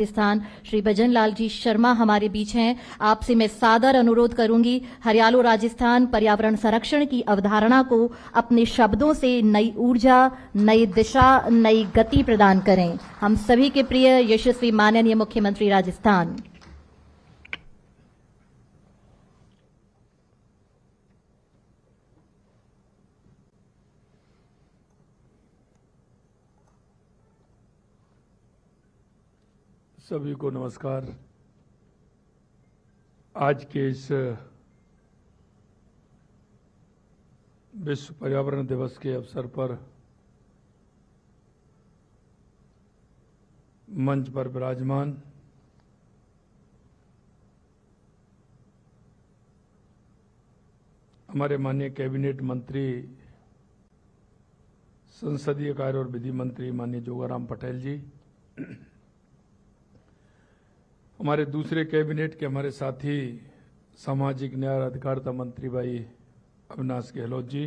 राजस्थान श्री भजन लाल जी शर्मा हमारे बीच हैं। आपसे मैं सादर अनुरोध करूंगी, हरियालो राजस्थान पर्यावरण संरक्षण की अवधारणा को अपने शब्दों से नई ऊर्जा, नई दिशा, नई गति प्रदान करें। हम सभी के प्रिय यशस्वी माननीय मुख्यमंत्री राजस्थान। सभी को नमस्कार। आज के इस विश्व पर्यावरण दिवस के अवसर पर मंच पर विराजमान हमारे माननीय कैबिनेट मंत्री, संसदीय कार्य और विधि मंत्री माननीय जोगाराम पटेल जी, हमारे दूसरे कैबिनेट के हमारे साथी सामाजिक न्याय और अधिकारिता मंत्री भाई अविनाश गहलोत जी,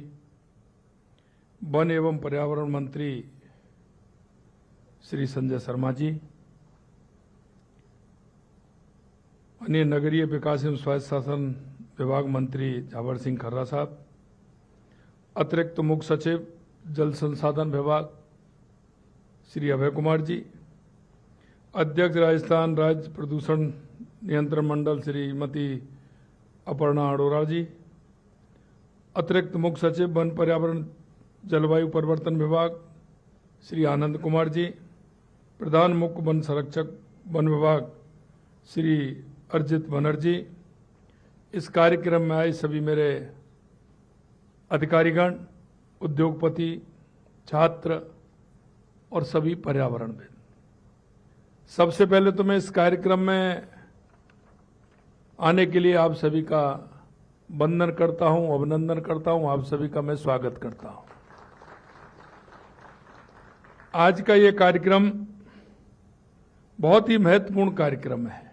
वन एवं पर्यावरण मंत्री श्री संजय शर्मा जी, अन्य नगरीय विकास एवं स्वायत्त शासन विभाग मंत्री झावर सिंह खर्रा साहब, अतिरिक्त मुख्य सचिव जल संसाधन विभाग श्री अभय कुमार जी, अध्यक्ष राजस्थान राज्य प्रदूषण नियंत्रण मंडल श्रीमती अपर्णा अरोरा जी, अतिरिक्त मुख्य सचिव वन पर्यावरण जलवायु परिवर्तन विभाग श्री आनंद कुमार जी, प्रधान मुख्य वन संरक्षक वन विभाग श्री अर्जित बनर्जी, इस कार्यक्रम में आए सभी मेरे अधिकारीगण, उद्योगपति, छात्र और सभी पर्यावरणविद, सबसे पहले तो मैं इस कार्यक्रम में आने के लिए आप सभी का वंदन करता हूं, अभिनंदन करता हूं, आप सभी का मैं स्वागत करता हूं। आज का ये कार्यक्रम बहुत ही महत्वपूर्ण कार्यक्रम है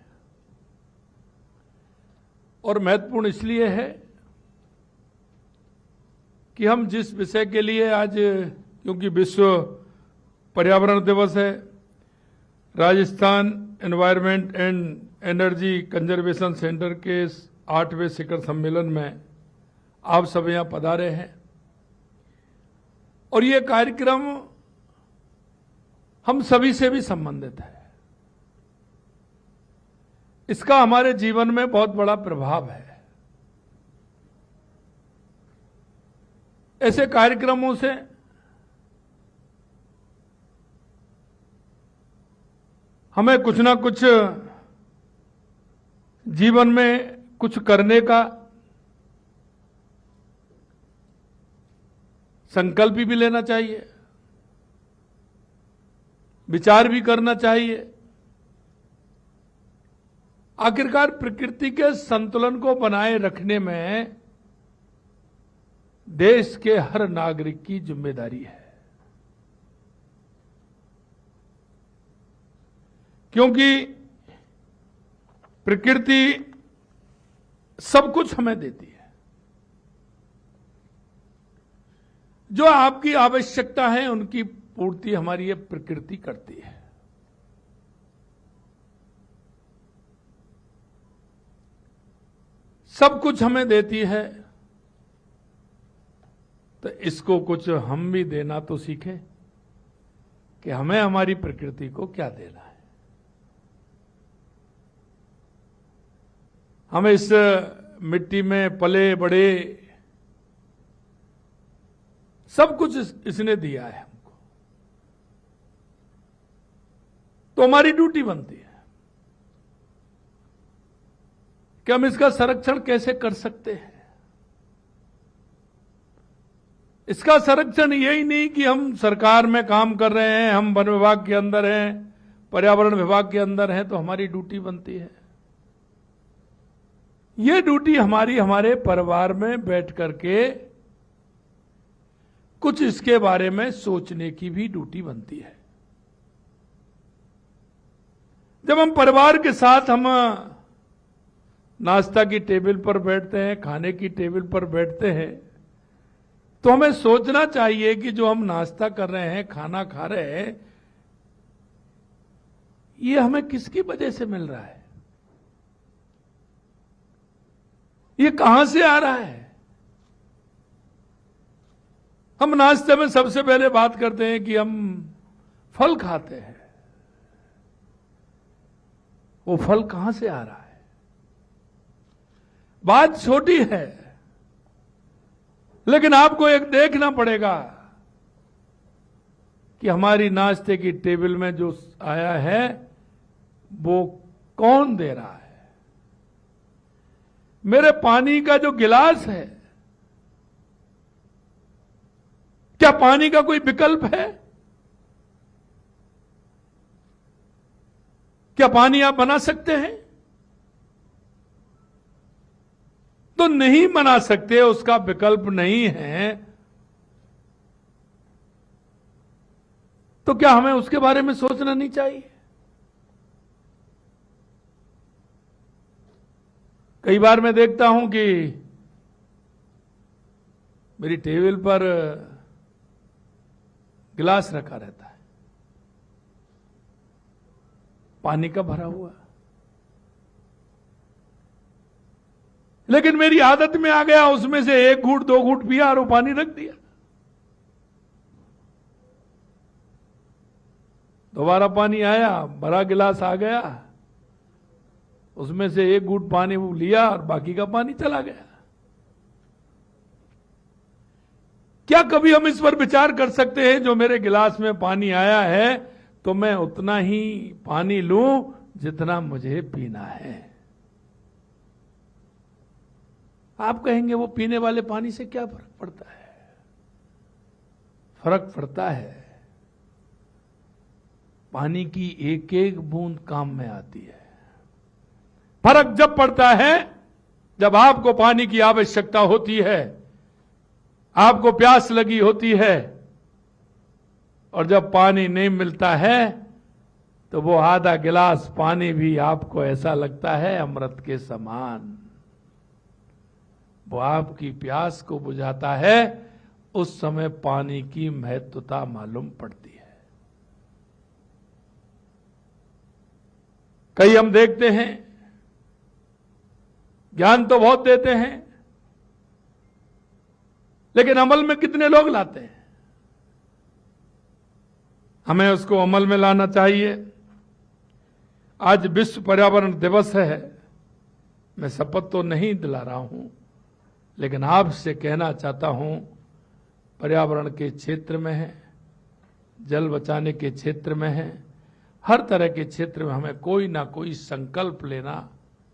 और महत्वपूर्ण इसलिए है कि हम जिस विषय के लिए आज, क्योंकि विश्व पर्यावरण दिवस है, Rajasthan environment and energy conservation centre के 8वें शिखर सम्मेलन में आप सब यहां पधारे हैं और ये कार्यक्रम हम सभी से भी संबंधित है। इसका हमारे जीवन में बहुत बड़ा प्रभाव है। ऐसे कार्यक्रमों से हमें कुछ ना कुछ जीवन में कुछ करने का संकल्प भी लेना चाहिए, विचार भी करना चाहिए। आखिरकार प्रकृति के संतुलन को बनाए रखने में देश के हर नागरिक की जिम्मेदारी है, क्योंकि प्रकृति सब कुछ हमें देती है। जो आपकी आवश्यकता है उनकी पूर्ति हमारी ये प्रकृति करती है। सब कुछ हमें देती है, तो इसको कुछ हम भी देना तो सीखें कि हमें हमारी प्रकृति को क्या देना है। हमें इस मिट्टी में पले बड़े सब कुछ इसने दिया है हमको, तो हमारी ड्यूटी बनती है कि हम इसका संरक्षण कैसे कर सकते हैं। इसका संरक्षण यही नहीं कि हम सरकार में काम कर रहे हैं, हम वन विभाग के अंदर हैं, पर्यावरण विभाग के अंदर हैं, तो हमारी ड्यूटी बनती है। ये ड्यूटी हमारी हमारे परिवार में बैठ करके कुछ इसके बारे में सोचने की भी ड्यूटी बनती है। जब हम परिवार के साथ हम नाश्ता की टेबल पर बैठते हैं, खाने की टेबल पर बैठते हैं, तो हमें सोचना चाहिए कि जो हम नाश्ता कर रहे हैं, खाना खा रहे हैं, ये हमें किसकी वजह से मिल रहा है? ये कहां से आ रहा है? हम नाश्ते में सबसे पहले बात करते हैं कि हम फल खाते हैं। वो फल कहां से आ रहा है? बात छोटी है, लेकिन आपको एक देखना पड़ेगा कि हमारी नाश्ते की टेबल में जो आया है वो कौन दे रहा है। मेरे पानी का जो गिलास है, क्या पानी का कोई विकल्प है? क्या पानी आप बना सकते हैं? तो नहीं बना सकते, उसका विकल्प नहीं है, तो क्या हमें उसके बारे में सोचना नहीं चाहिए? कई बार मैं देखता हूं कि मेरी टेबल पर गिलास रखा रहता है, पानी का भरा हुआ, लेकिन मेरी आदत में आ गया उसमें से एक घूंट दो घूंट पिया और वो पानी रख दिया। दोबारा पानी आया, भरा गिलास आ गया, उसमें से एक घूंट पानी वो लिया और बाकी का पानी चला गया। क्या कभी हम इस पर विचार कर सकते हैं जो मेरे गिलास में पानी आया है तो मैं उतना ही पानी लूं जितना मुझे पीना है? आप कहेंगे वो पीने वाले पानी से क्या फर्क पड़ता है? फर्क पड़ता है, पानी की एक एक बूंद काम में आती है। फर्क जब पड़ता है जब आपको पानी की आवश्यकता होती है, आपको प्यास लगी होती है, और जब पानी नहीं मिलता है तो वो आधा गिलास पानी भी आपको ऐसा लगता है अमृत के समान। वो आपकी प्यास को बुझाता है। उस समय पानी की महत्वता मालूम पड़ती है। कई हम देखते हैं ज्ञान तो बहुत देते हैं, लेकिन अमल में कितने लोग लाते हैं? हमें उसको अमल में लाना चाहिए। आज विश्व पर्यावरण दिवस है। मैं शपथ तो नहीं दिला रहा हूं, लेकिन आपसे कहना चाहता हूं, पर्यावरण के क्षेत्र में है, जल बचाने के क्षेत्र में है, हर तरह के क्षेत्र में हमें कोई ना कोई संकल्प लेना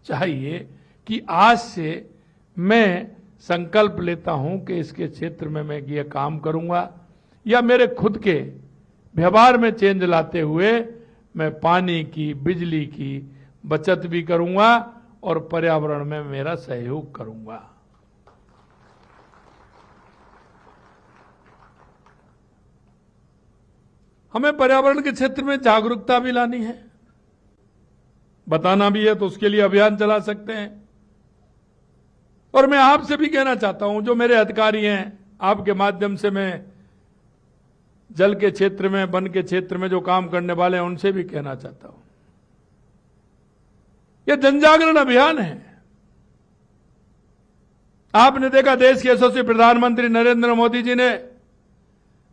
चाहिए कि आज से मैं संकल्प लेता हूं कि इसके क्षेत्र में मैं ये काम करूंगा, या मेरे खुद के व्यवहार में चेंज लाते हुए मैं पानी की, बिजली की बचत भी करूंगा और पर्यावरण में मेरा सहयोग करूंगा। हमें पर्यावरण के क्षेत्र में जागरूकता भी लानी है, बताना भी है, तो उसके लिए अभियान चला सकते हैं। और मैं आपसे भी कहना चाहता हूं, जो मेरे अधिकारी हैं, आपके माध्यम से मैं जल के क्षेत्र में, वन के क्षेत्र में जो काम करने वाले हैं, उनसे भी कहना चाहता हूं, यह जनजागरण अभियान है। आपने देखा देश के यशस्वी प्रधानमंत्री नरेंद्र मोदी जी ने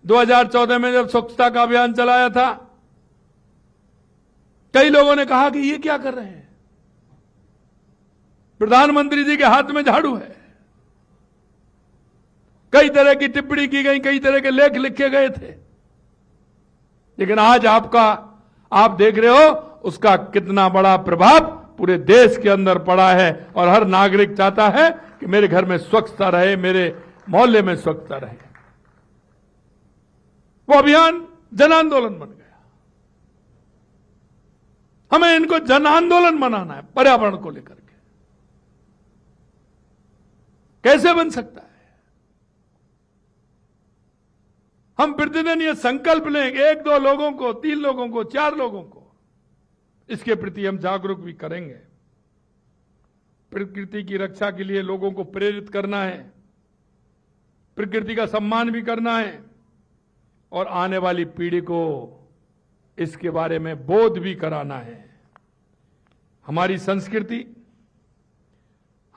2014 में जब स्वच्छता का अभियान चलाया था, कई लोगों ने कहा कि ये क्या कर रहे हैं? प्रधानमंत्री जी के हाथ में झाड़ू है। कई तरह की टिप्पणी की गई, कई तरह के लेख लिखे गए थे, लेकिन आज आप देख रहे हो उसका कितना बड़ा प्रभाव पूरे देश के अंदर पड़ा है। और हर नागरिक चाहता है कि मेरे घर में स्वच्छता रहे, मेरे मोहल्ले में स्वच्छता रहे। वो अभियान जन आंदोलन बन गया। हमें इनको जन आंदोलन बनाना है पर्यावरण को लेकर के। कैसे बन सकता है? हम प्रतिदिन ये संकल्प लेंगे, 1-2 लोगों को, 3 लोगों को, 4 लोगों को, इसके प्रति हम जागरूक भी करेंगे। प्रकृति की रक्षा के लिए लोगों को प्रेरित करना है, प्रकृति का सम्मान भी करना है, और आने वाली पीढ़ी को इसके बारे में बोध भी कराना है। हमारी संस्कृति,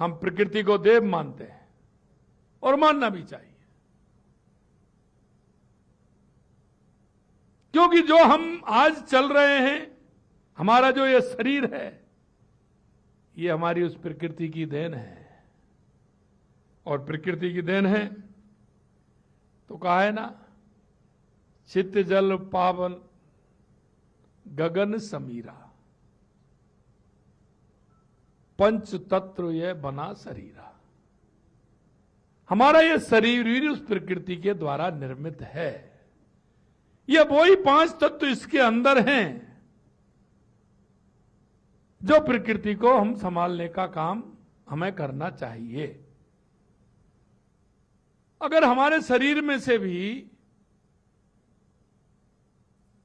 हम प्रकृति को देव मानते हैं और मानना भी चाहिए, क्योंकि जो हम आज चल रहे हैं, हमारा जो ये शरीर है, ये हमारी उस प्रकृति की देन है। और प्रकृति की देन है तो कहा है ना, चित्त जल पावन गगन समीरा, पंच तत्व ये बना शरीरा। हमारा ये शरीर भी उस प्रकृति के द्वारा निर्मित है। ये वही 5 तत्व इसके अंदर हैं जो प्रकृति को हम संभालने का काम हमें करना चाहिए। अगर हमारे शरीर में से भी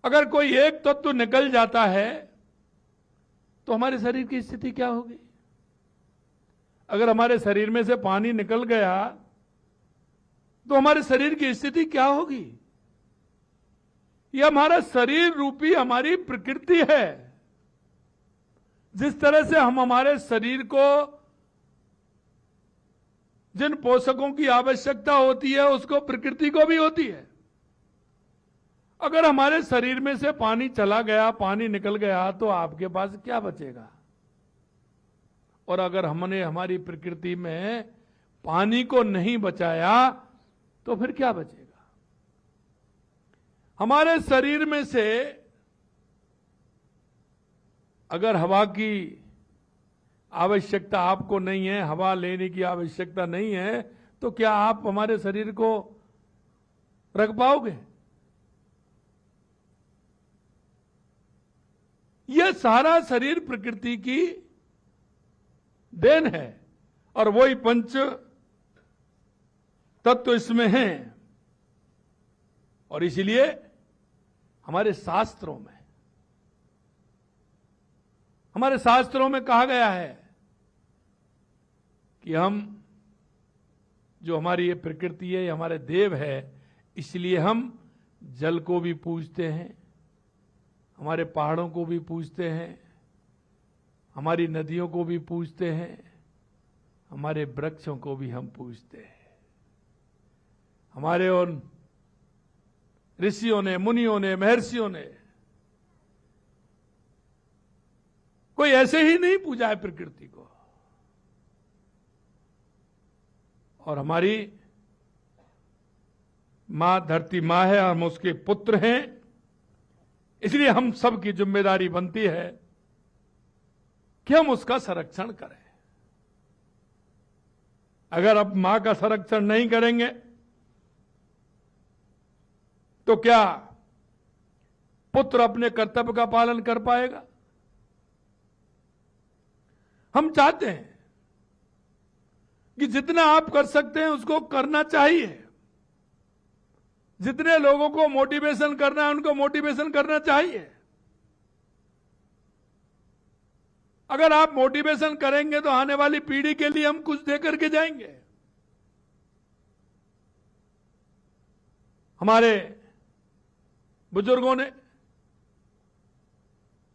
अगर कोई एक तत्व निकल जाता है तो हमारे शरीर की स्थिति क्या होगी? अगर हमारे शरीर में से पानी निकल गया तो हमारे शरीर की स्थिति क्या होगी? यह हमारा शरीर रूपी हमारी प्रकृति है। जिस तरह से हम हमारे शरीर को जिन पोषकों की आवश्यकता होती है उसको प्रकृति को भी होती है। अगर हमारे शरीर में से पानी चला गया, पानी निकल गया, तो आपके पास क्या बचेगा? और अगर हमने हमारी प्रकृति में पानी को नहीं बचाया तो फिर क्या बचेगा? हमारे शरीर में से अगर हवा की आवश्यकता आपको नहीं है, हवा लेने की आवश्यकता नहीं है, तो क्या आप हमारे शरीर को रख पाओगे? यह सारा शरीर प्रकृति की देन है और वही पंच तत्व इसमें हैं। और इसलिए हमारे शास्त्रों में कहा गया है कि हम जो हमारी ये प्रकृति है, ये हमारे देव है, इसलिए हम जल को भी पूजते हैं, हमारे पहाड़ों को भी पूजते हैं, हमारी नदियों को भी पूजते हैं, हमारे वृक्षों को भी हम पूजते हैं। हमारे उन ऋषियों ने, मुनियों ने, महर्षियों ने कोई ऐसे ही नहीं पूजा है प्रकृति को। और हमारी मां धरती मां है, हम उसके पुत्र हैं, इसलिए हम सब की जिम्मेदारी बनती है कि हम उसका संरक्षण करें। अगर अब मां का संरक्षण नहीं करेंगे तो क्या पुत्र अपने कर्तव्य का पालन कर पाएगा? हम चाहते हैं कि जितना आप कर सकते हैं उसको करना चाहिए। जितने लोगों को मोटिवेशन करना है उनको मोटिवेशन करना चाहिए। अगर आप मोटिवेशन करेंगे तो आने वाली पीढ़ी के लिए हम कुछ देकर के जाएंगे। हमारे बुजुर्गों ने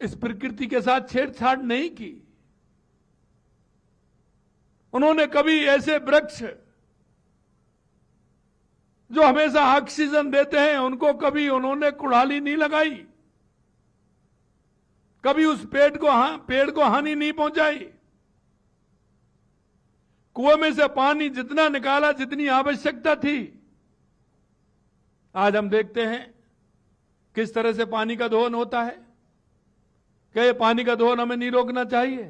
इस प्रकृति के साथ छेड़छाड़ नहीं की। उन्होंने कभी ऐसे वृक्ष जो हमेशा ऑक्सीजन देते हैं उनको कभी उन्होंने कुड़ाली नहीं लगाई, कभी उस पेड़ को हानि नहीं पहुंचाई। कुएं में से पानी जितना निकाला, जितनी आवश्यकता थी। आज हम देखते हैं किस तरह से पानी का दोहन होता है। क्या ये पानी का दोहन हमें नहीं रोकना चाहिए?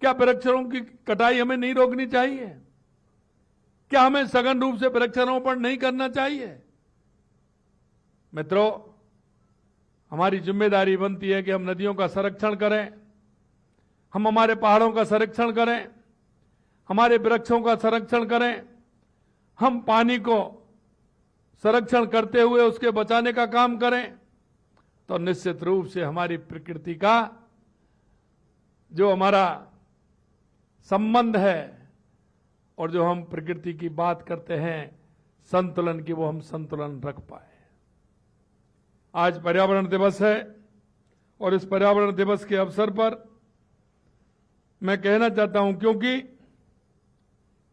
क्या वृक्षों की कटाई हमें नहीं रोकनी चाहिए? क्या हमें सघन रूप से वृक्षारोपण नहीं करना चाहिए? मित्रों, हमारी जिम्मेदारी बनती है कि हम नदियों का संरक्षण करें, हम हमारे पहाड़ों का संरक्षण करें, हमारे वृक्षों का संरक्षण करें, हम पानी को संरक्षण करते हुए उसके बचाने का काम करें। तो निश्चित रूप से हमारी प्रकृति का जो हमारा संबंध है और जो हम प्रकृति की बात करते हैं संतुलन की, वो हम संतुलन रख पाए। आज पर्यावरण दिवस है और इस पर्यावरण दिवस के अवसर पर मैं कहना चाहता हूं, क्योंकि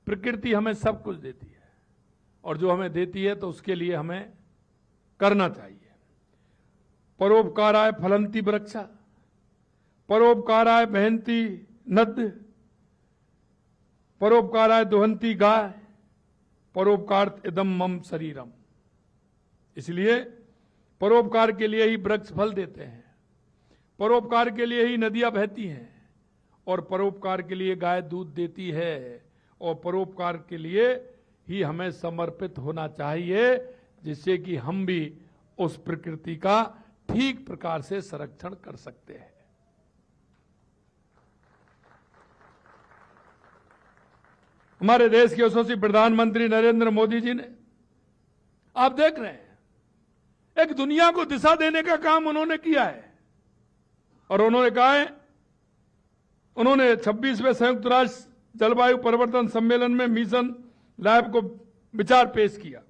प्रकृति हमें सब कुछ देती है और जो हमें देती है तो उसके लिए हमें करना चाहिए। परोपकाराय फलंती वृक्षा, परोपकाराय बहंती नद, परोपकाराय दुहंती गाय, परोपकार इदम मम शरीरम। इसलिए परोपकार के लिए ही वृक्ष फल देते हैं, परोपकार के लिए ही नदियां बहती हैं और परोपकार के लिए गाय दूध देती है और परोपकार के लिए ही हमें समर्पित होना चाहिए, जिससे कि हम भी उस प्रकृति का ठीक प्रकार से संरक्षण कर सकते हैं। हमारे देश के यशस्वी प्रधानमंत्री नरेंद्र मोदी जी ने, आप देख रहे हैं, एक दुनिया को दिशा देने का काम उन्होंने किया है और उन्होंने कहा है, उन्होंने 26वें संयुक्त राष्ट्र जलवायु परिवर्तन सम्मेलन में मिशन लाइफ को विचार पेश किया।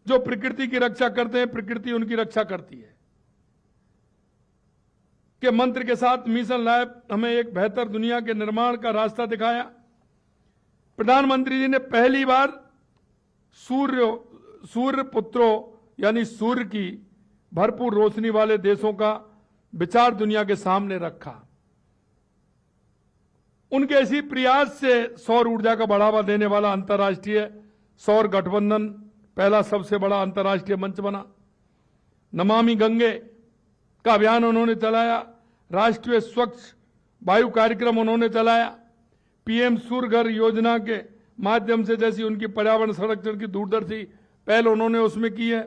जो प्रकृति की रक्षा करते हैं, प्रकृति उनकी रक्षा करती है के मंत्र के साथ मिशन लाइफ हमें एक बेहतर दुनिया के निर्माण का रास्ता दिखाया। प्रधानमंत्री जी ने पहली बार सूर्य पुत्रों यानी सूर्य की भरपूर रोशनी वाले देशों का विचार दुनिया के सामने रखा। उनके इसी प्रयास से सौर ऊर्जा का बढ़ावा देने वाला अंतर्राष्ट्रीय सौर गठबंधन पहला सबसे बड़ा अंतर्राष्ट्रीय मंच बना। नमामि गंगे का अभियान उन्होंने चलाया, राष्ट्रीय स्वच्छ वायु कार्यक्रम उन्होंने चलाया, पीएम सूर्य घर योजना के माध्यम से जैसी उनकी पर्यावरण संरक्षण की दूरदर्शी पहल उन्होंने उसमें की है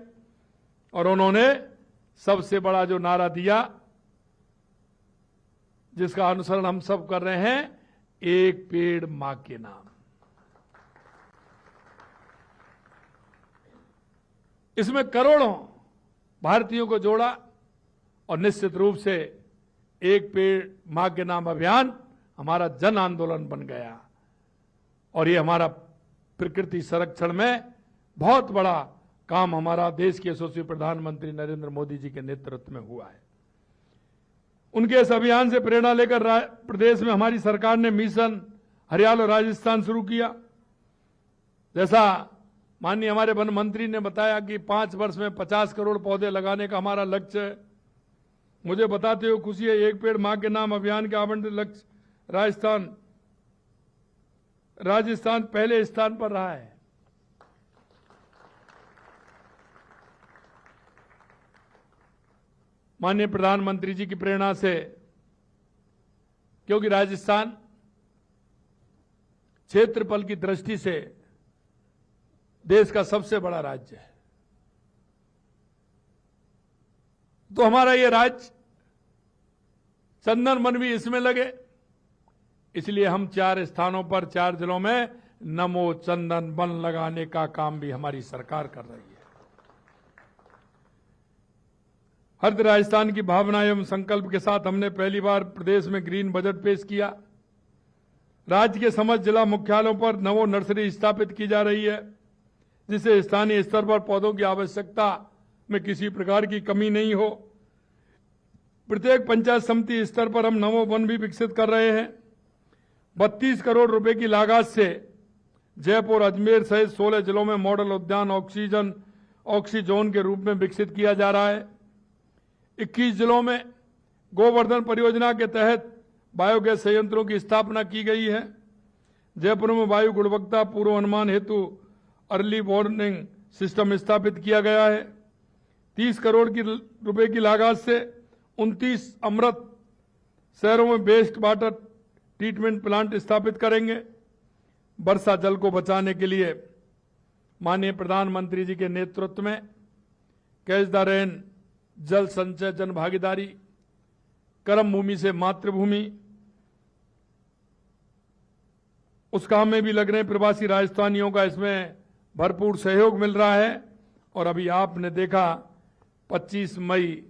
और उन्होंने सबसे बड़ा जो नारा दिया, जिसका अनुसरण हम सब कर रहे हैं, एक पेड़ मां के नाम। इसमें करोड़ों भारतीयों को जोड़ा और निश्चित रूप से एक पेड़ मां के नाम अभियान हमारा जन आंदोलन बन गया और ये हमारा प्रकृति संरक्षण में बहुत बड़ा काम हमारा देश के यशस्वी प्रधानमंत्री नरेंद्र मोदी जी के नेतृत्व में हुआ है। उनके इस अभियान से प्रेरणा लेकर प्रदेश में हमारी सरकार ने मिशन हरियाणा और राजस्थान शुरू किया। जैसा माननीय हमारे वन मंत्री ने बताया कि 5 वर्ष में 50 करोड़ पौधे लगाने का हमारा लक्ष्य है। मुझे बताते हुए खुशी है, एक पेड़ मां के नाम अभियान के आवंटित लक्ष्य राजस्थान पहले स्थान पर रहा है। माननीय प्रधानमंत्री जी की प्रेरणा से, क्योंकि राजस्थान क्षेत्रफल की दृष्टि से देश का सबसे बड़ा राज्य है, तो हमारा ये राज्य चंदन वन भी इसमें लगे, इसलिए हम 4 स्थानों पर 4 जिलों में नमो चंदन वन लगाने का काम भी हमारी सरकार कर रही है। हरित राजस्थान की भावना एवं संकल्प के साथ हमने पहली बार प्रदेश में ग्रीन बजट पेश किया। राज्य के समस्त जिला मुख्यालयों पर नवो नर्सरी स्थापित की जा रही है, जिससे स्थानीय स्तर पर पौधों की आवश्यकता में किसी प्रकार की कमी नहीं हो। प्रत्येक पंचायत समिति स्तर पर हम नवो वन भी विकसित कर रहे हैं। 32 करोड़ रुपए की लागत से जयपुर, अजमेर सहित 16 जिलों में मॉडल उद्यान ऑक्सीजोन के रूप में विकसित किया जा रहा है। 21 जिलों में गोवर्धन परियोजना के तहत बायोगैस संयंत्रों की स्थापना की गई है। जयपुर में वायु गुणवत्ता पूर्व अनुमान हेतु अर्ली वार्निंग सिस्टम स्थापित किया गया है। 30 करोड़ रुपए की लागत से 29 अमृत शहरों में वेस्ट वाटर ट्रीटमेंट प्लांट स्थापित करेंगे। वर्षा जल को बचाने के लिए माननीय प्रधानमंत्री जी के नेतृत्व में कैच द रेन, जल संचय जन भागीदारी, कर्म भूमि से मातृभूमि, उस काम में भी लग रहे हैं। प्रवासी राजस्थानियों का इसमें भरपूर सहयोग मिल रहा है और अभी आपने देखा 25 मई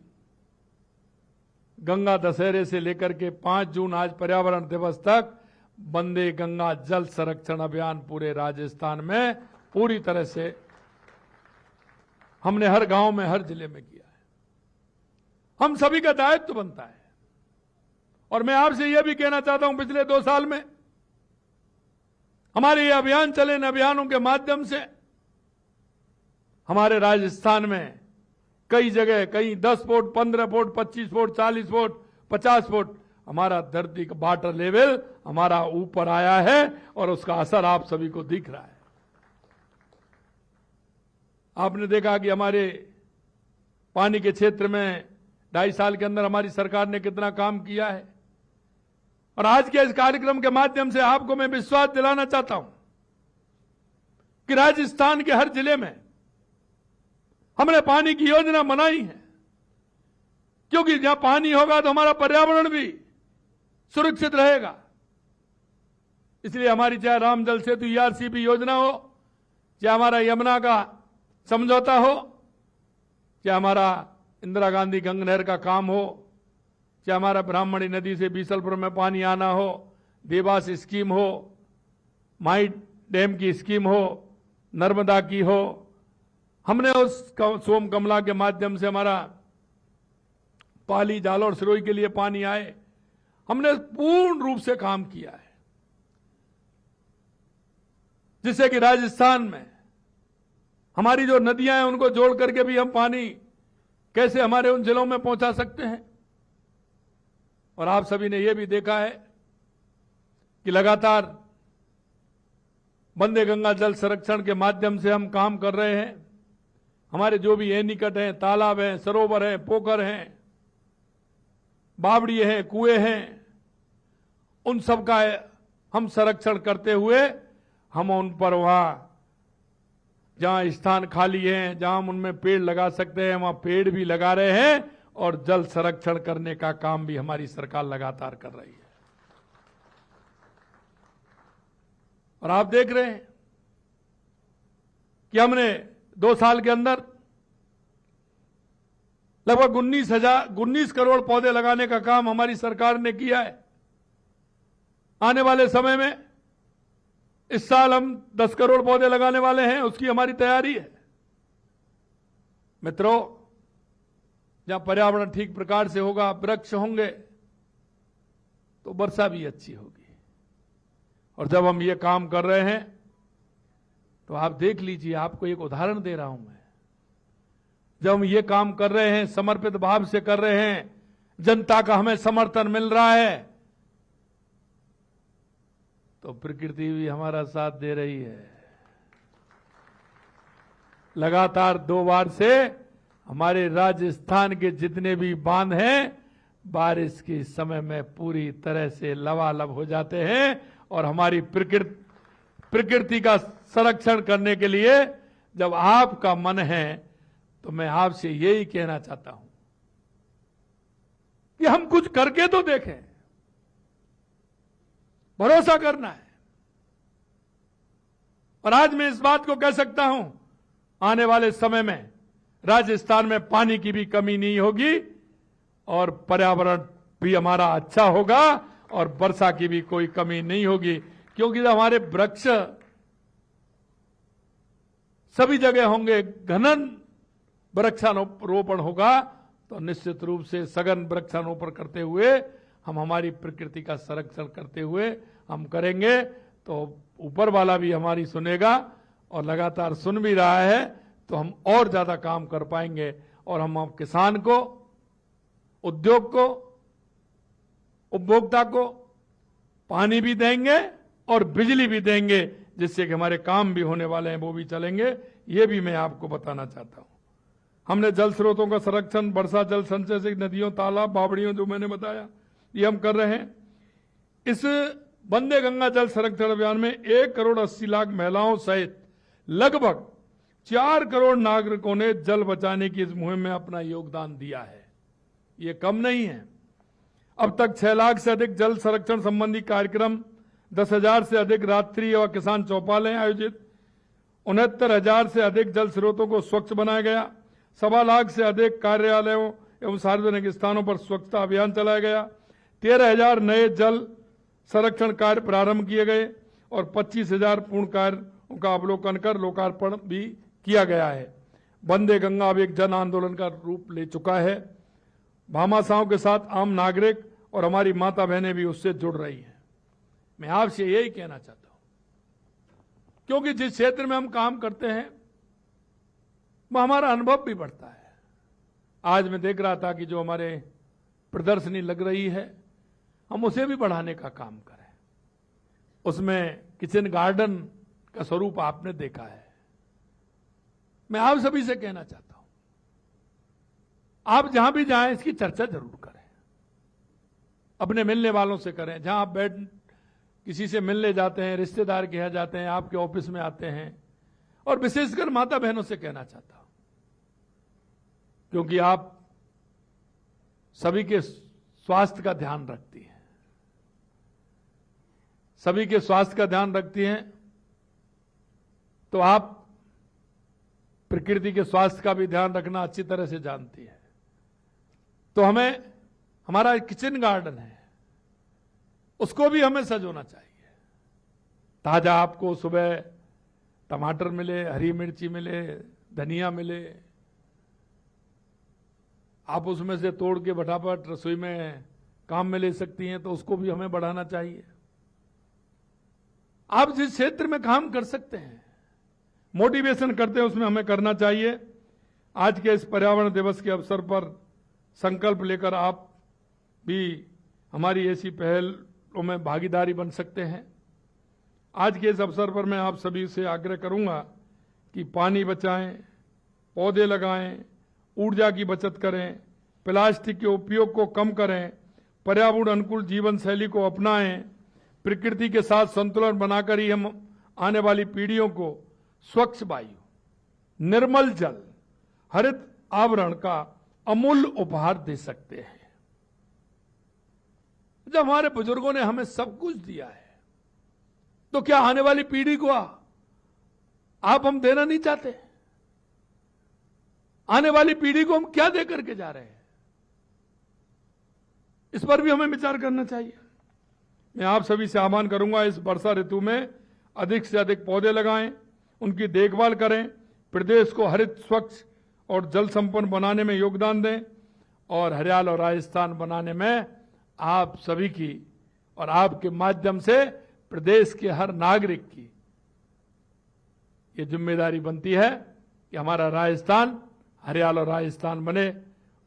गंगा दशहरे से लेकर के 5 जून आज पर्यावरण दिवस तक वंदे गंगा जल संरक्षण अभियान पूरे राजस्थान में पूरी तरह से हमने हर गांव में, हर जिले में किया है। हम सभी का दायित्व बनता है। और मैं आपसे यह भी कहना चाहता हूं, पिछले 2 साल में हमारे ये अभियान चले, इन अभियानों के माध्यम से हमारे राजस्थान में कई जगह, कहीं 10 foot, 15 foot, 25 foot, 40 foot, 50 foot हमारा धरती का वाटर लेवल हमारा ऊपर आया है और उसका असर आप सभी को दिख रहा है। आपने देखा कि हमारे पानी के क्षेत्र में 2.5 साल के अंदर हमारी सरकार ने कितना काम किया है। और आज के इस कार्यक्रम के माध्यम से आपको मैं विश्वास दिलाना चाहता हूं कि राजस्थान के हर जिले में हमने पानी की योजना बनाई है, क्योंकि जहां पानी होगा तो हमारा पर्यावरण भी सुरक्षित रहेगा। इसलिए हमारी चाहे राम जल सेतु ERCP योजना हो, चाहे हमारा यमुना का समझौता हो, चाहे हमारा इंदिरा गांधी गंगा नहर का काम हो, चाहे हमारा ब्राह्मणी नदी से बीसलपुर में पानी आना हो, देवास स्कीम हो, माई डैम की स्कीम हो, नर्मदा की हो, हमने उस सोम कमला के माध्यम से हमारा पाली, जालौर, सिरोही के लिए पानी आए, हमने पूर्ण रूप से काम किया है, जिससे कि राजस्थान में हमारी जो नदियां हैं उनको जोड़ करके भी हम पानी कैसे हमारे उन जिलों में पहुंचा सकते हैं। और आप सभी ने यह भी देखा है कि लगातार वंदे गंगा जल संरक्षण के माध्यम से हम काम कर रहे हैं। हमारे जो भी एनीकट हैं, तालाब हैं, सरोवर हैं, पोखर हैं, बावड़ी हैं, कुएं हैं, उन सब का हम संरक्षण करते हुए हम उन पर वहां जहां स्थान खाली है, जहां हम उनमें पेड़ लगा सकते हैं वहां पेड़ भी लगा रहे हैं और जल संरक्षण करने का काम भी हमारी सरकार लगातार कर रही है। और आप देख रहे हैं कि हमने 2 साल के अंदर लगभग 19 करोड़ पौधे लगाने का काम हमारी सरकार ने किया है। आने वाले समय में इस साल हम 10 करोड़ पौधे लगाने वाले हैं, उसकी हमारी तैयारी है। मित्रों, जहां पर्यावरण ठीक प्रकार से होगा, वृक्ष होंगे तो वर्षा भी अच्छी होगी। और जब हम ये काम कर रहे हैं तो आप देख लीजिए, आपको एक उदाहरण दे रहा हूं मैं। जब हम ये काम कर रहे हैं, समर्पित भाव से कर रहे हैं, जनता का हमें समर्थन मिल रहा है, तो प्रकृति भी हमारा साथ दे रही है। लगातार 2 बार से हमारे राजस्थान के जितने भी बांध हैं, बारिश के समय में पूरी तरह से लबालब हो जाते हैं। और हमारी प्रकृति का संरक्षण करने के लिए जब आपका मन है तो मैं आपसे यही कहना चाहता हूं कि हम कुछ करके तो देखें, भरोसा करना है। और आज मैं इस बात को कह सकता हूं, आने वाले समय में राजस्थान में पानी की भी कमी नहीं होगी और पर्यावरण भी हमारा अच्छा होगा और वर्षा की भी कोई कमी नहीं होगी, क्योंकि जब हमारे वृक्ष सभी जगह होंगे, घनन वृक्षारोपण होगा, तो निश्चित रूप से सघन वृक्षारोपण करते हुए हम हमारी प्रकृति का संरक्षण करते हुए हम करेंगे तो ऊपर वाला भी हमारी सुनेगा और लगातार सुन भी रहा है, तो हम और ज्यादा काम कर पाएंगे और हम किसान को, उद्योग को, उपभोक्ता को पानी भी देंगे और बिजली भी देंगे, जिससे कि हमारे काम भी होने वाले हैं, वो भी चलेंगे। ये भी मैं आपको बताना चाहता हूं। हमने जल स्रोतों का संरक्षण, वर्षा जल संचय से नदियों, तालाब, बावड़ियों, जो मैंने बताया, ये हम कर रहे हैं। इस वंदे गंगा जल संरक्षण अभियान में 1 करोड़ 80 लाख महिलाओं सहित लगभग 4 करोड़ नागरिकों ने जल बचाने की इस मुहिम में अपना योगदान दिया है। ये कम नहीं है। अब तक 6 लाख से अधिक जल संरक्षण संबंधी कार्यक्रम, 10,000 से अधिक रात्रि और किसान चौपालें आयोजित, 69,000 से अधिक जल स्रोतों को स्वच्छ बनाया गया, 1.25 लाख से अधिक कार्यालयों एवं सार्वजनिक स्थानों पर स्वच्छता अभियान चलाया गया, 13,000 नए जल संरक्षण कार्य प्रारंभ किए गए और 25,000 पूर्ण कार्यों का अवलोकन कर लोकार्पण भी किया गया है। वंदे गंगा अब एक जन आंदोलन का रूप ले चुका है भामाशाहों के साथ आम नागरिक और हमारी माता बहनें भी उससे जुड़ रही हैं। मैं आपसे यही कहना चाहता हूं, क्योंकि जिस क्षेत्र में हम काम करते हैं वो हमारा अनुभव भी बढ़ता है। आज मैं देख रहा था कि जो हमारे प्रदर्शनी लग रही है, हम उसे भी बढ़ाने का काम करें। उसमें किचन गार्डन का स्वरूप आपने देखा है। मैं आप सभी से कहना चाहता हूं, आप जहां भी जाएं इसकी चर्चा जरूर करें, अपने मिलने वालों से करें। जहां आप बैठ किसी से मिलने जाते हैं, रिश्तेदार के यहां जाते हैं, आपके ऑफिस में आते हैं, और विशेषकर माता बहनों से कहना चाहता हूं, क्योंकि आप सभी के स्वास्थ्य का ध्यान रखती हैं, सभी के स्वास्थ्य का ध्यान रखती हैं, तो आप प्रकृति के स्वास्थ्य का भी ध्यान रखना अच्छी तरह से जानती है। तो हमारा किचन गार्डन है, उसको भी हमें सजोना चाहिए। ताजा आपको सुबह टमाटर मिले, हरी मिर्ची मिले, धनिया मिले, आप उसमें से तोड़ के फटाफट रसोई में काम में ले सकती हैं, तो उसको भी हमें बढ़ाना चाहिए। आप जिस क्षेत्र में काम कर सकते हैं, मोटिवेशन करते हैं, उसमें हमें करना चाहिए। आज के इस पर्यावरण दिवस के अवसर पर संकल्प लेकर आप भी हमारी ऐसी पहलों में भागीदारी बन सकते हैं। आज के इस अवसर पर मैं आप सभी से आग्रह करूंगा कि पानी बचाएं, पौधे लगाएं, ऊर्जा की बचत करें, प्लास्टिक के उपयोग को कम करें, पर्यावरण अनुकूल जीवन शैली को अपनाएं, प्रकृति के साथ संतुलन बनाकर ही हम आने वाली पीढ़ियों को स्वच्छ वायु, निर्मल जल, हरित आवरण का अमूल्य उपहार दे सकते हैं। जब हमारे बुजुर्गों ने हमें सब कुछ दिया है, तो क्या आने वाली पीढ़ी को आप हम देना नहीं चाहते? आने वाली पीढ़ी को हम क्या दे करके जा रहे हैं, इस पर भी हमें विचार करना चाहिए। मैं आप सभी से आह्वान करूंगा, इस वर्षा ऋतु में अधिक से अधिक पौधे लगाएं, उनकी देखभाल करें, प्रदेश को हरित, स्वच्छ और जल संपन्न बनाने में योगदान दें, और हरियाणा और राजस्थान बनाने में आप सभी की और आपके माध्यम से प्रदेश के हर नागरिक की ये जिम्मेदारी बनती है कि हमारा राजस्थान हरियाणा और राजस्थान बने।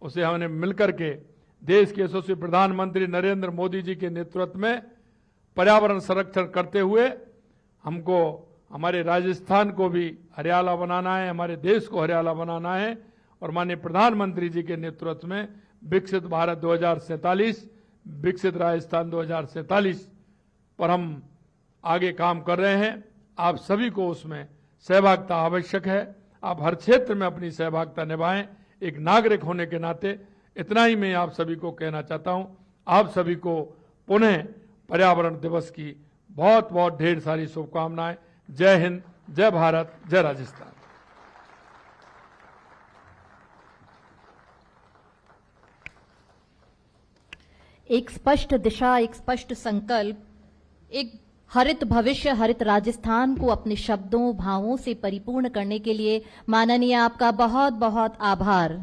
उसे हमने मिलकर के देश के यशस्वी प्रधानमंत्री नरेंद्र मोदी जी के नेतृत्व में पर्यावरण संरक्षण करते हुए हमको हमारे राजस्थान को भी हरियाणा बनाना है, हमारे देश को हरियाणा बनाना है, और माननीय प्रधानमंत्री जी के नेतृत्व में विकसित भारत 2047, विकसित राजस्थान 2047 पर हम आगे काम कर रहे हैं। आप सभी को उसमें सहभागिता आवश्यक है। आप हर क्षेत्र में अपनी सहभागिता निभाएं, एक नागरिक होने के नाते। इतना ही मैं आप सभी को कहना चाहता हूं। आप सभी को पुनः पर्यावरण दिवस की बहुत बहुत ढेर सारी शुभकामनाएं। जय हिंद, जय भारत, जय राजस्थान। एक स्पष्ट दिशा, एक स्पष्ट संकल्प, एक हरित भविष्य, हरित राजस्थान को अपने शब्दों, भावों से परिपूर्ण करने के लिए माननीय आपका बहुत बहुत आभार।